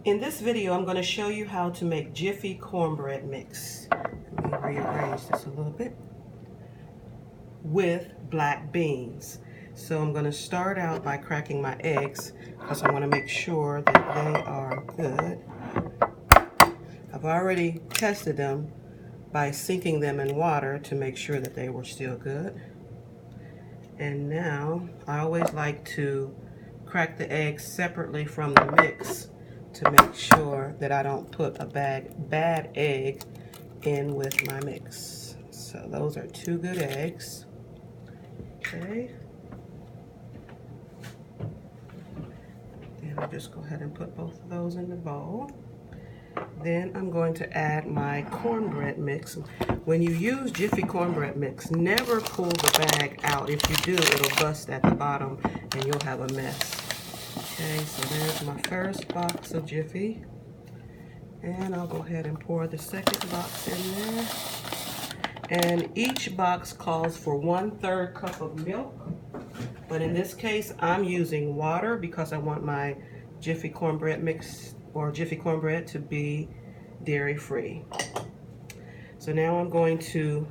In this video, I'm going to show you how to make Jiffy cornbread mix. Let me rearrange this a little bit. With black beans. So I'm going to start out by cracking my eggs because I want to make sure that they are good. I've already tested them by sinking them in water to make sure that they were still good. And now I always like to crack the eggs separately from the mix to make sure that I don't put a bad egg in with my mix. So those are 2 good eggs. Okay. Then I'll just go ahead and put both of those in the bowl. Then I'm going to add my cornbread mix. When you use Jiffy cornbread mix, never pull the bag out. If you do, it'll bust at the bottom and you'll have a mess. Okay, so there's my first box of Jiffy. And I'll go ahead and pour the second box in there. And each box calls for 1/3 cup of milk. But in this case, I'm using water because I want my Jiffy cornbread mix or Jiffy cornbread to be dairy-free. So now I'm going to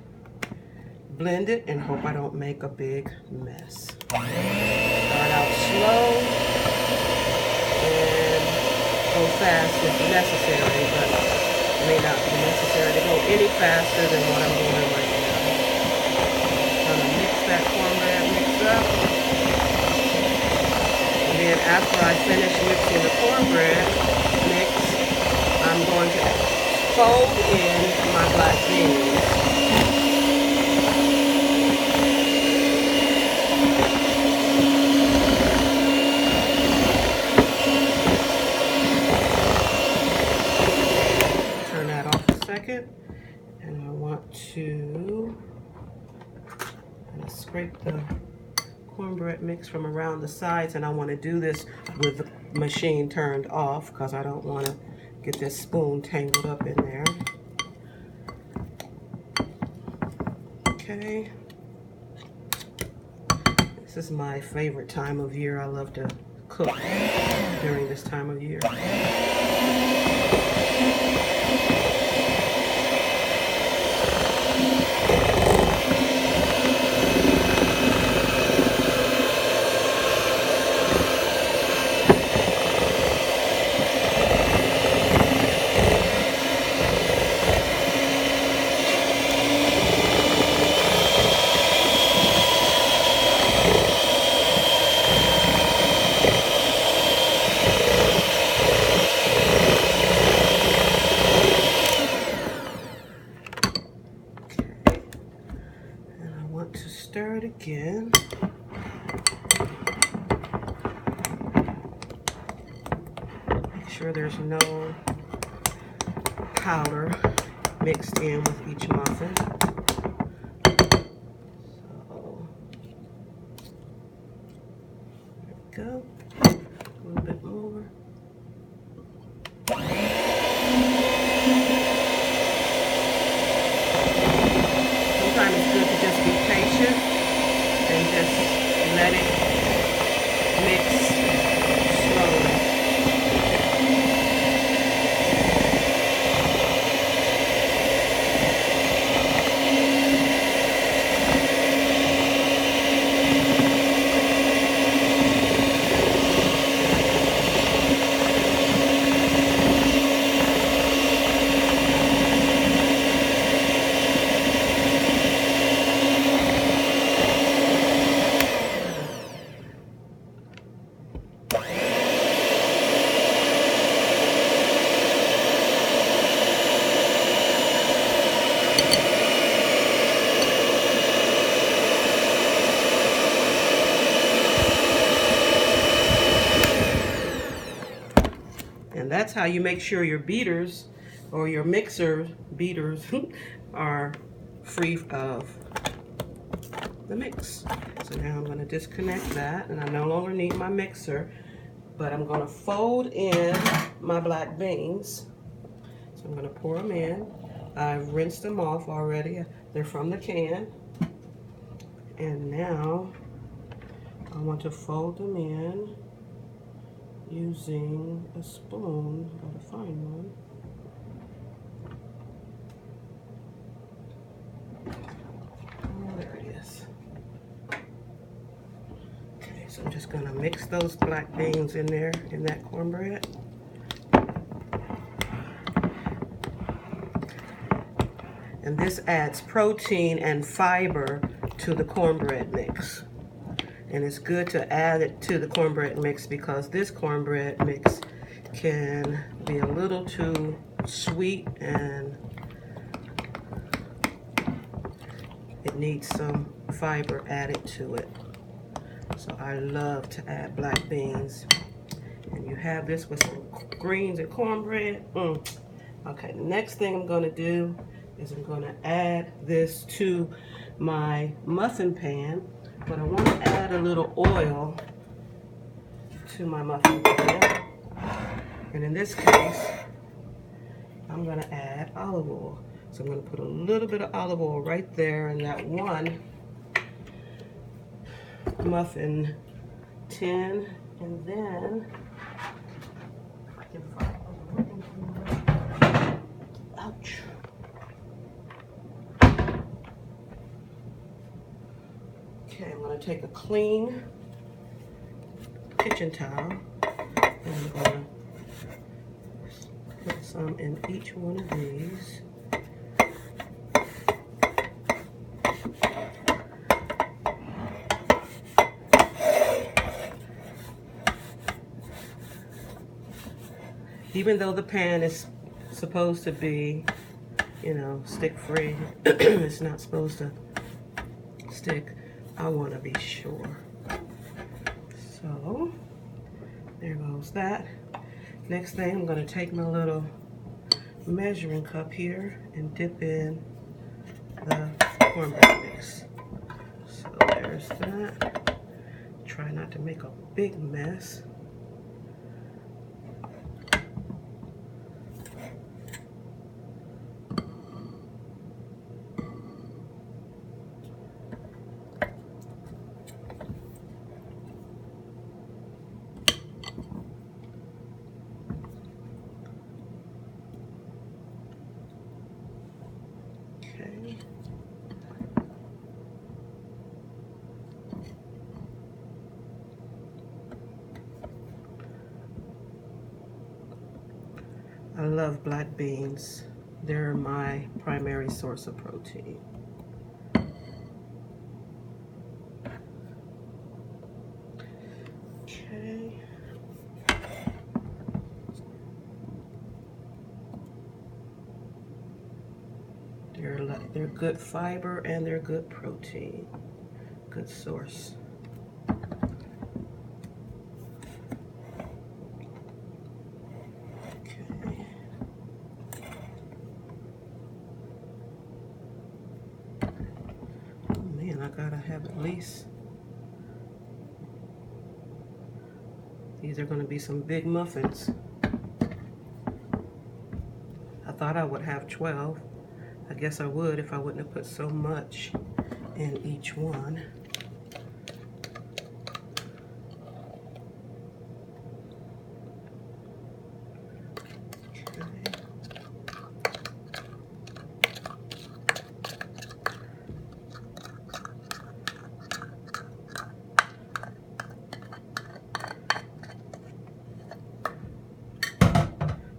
blend it and hope I don't make a big mess. Start out slow and go fast if necessary, but it may not be necessary to go any faster than what I'm doing right now. I'm gonna mix that cornbread mix up. And then after I finish mixing the cornbread mix, I'm going to fold in my black beans. Turn that off a second, and I want to scrape the cornbread mix from around the sides, and I want to do this with the machine turned off because I don't want to get this spoon tangled up in there. Okay. This is my favorite time of year. I love to cook during this time of year. To stir it again. Make sure there's no powder mixed in with each muffin. So there we go. A little bit more. Sometimes it's good to just be patient and just let it mix slowly. And that's how you make sure your beaters or your mixer beaters are free of the mix. So now I'm going to disconnect that, and I no longer need my mixer, but I'm going to fold in my black beans. So I'm going to pour them in. I've rinsed them off already. They're from the can. And now I want to fold them in using a spoon. Gotta find one. Oh, there it is. Okay, so I'm just gonna mix those black beans in there, in that cornbread. And this adds protein and fiber to the cornbread mix. And it's good to add it to the cornbread mix because this cornbread mix can be a little too sweet and it needs some fiber added to it. So I love to add black beans. And you have this with some greens and cornbread. Okay, the next thing I'm gonna do is I'm gonna add this to my muffin pan, but I wanna add a little oil to my muffin pan. And in this case, I'm gonna add olive oil. So I'm gonna put a little bit of olive oil right there in that one muffin tin, and then ouch. Okay, I'm going to take a clean kitchen towel and I'm going to put some in each one of these. Even though the pan is supposed to be, you know, stick free, it's not supposed to stick. I want to be sure. So there goes that. Next thing, I'm going to take my little measuring cup here and dip in the cornbread mix. So there's that. Try not to make a big mess. Okay. I love black beans. They're my primary source of protein. Okay. They're good fiber and they're good protein. Good source. Okay. Oh man, I gotta have at least, these are gonna be some big muffins. I thought I would have 12. I guess I would if I wouldn't have put so much in each one.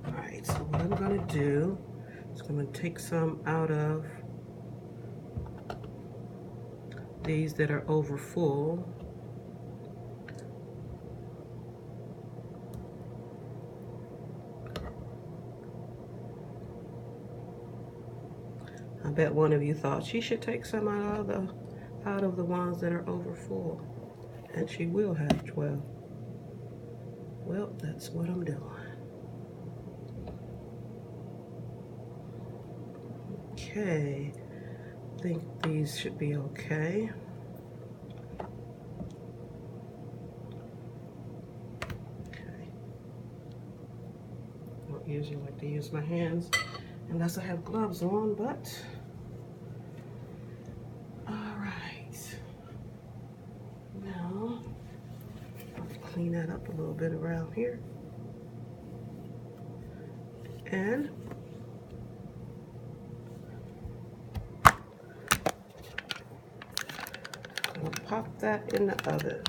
Alright, so what I'm going to do is I'm going to take some out of these that are over full. I bet one of you thought she should take some out of the ones that are over full, and she will have 12. Well, that's what I'm doing. Okay, I think these should be okay. Okay. I don't usually like to use my hands unless I have gloves on, but all right. Now, let's clean that up a little bit around here. And I'll pop that in the oven.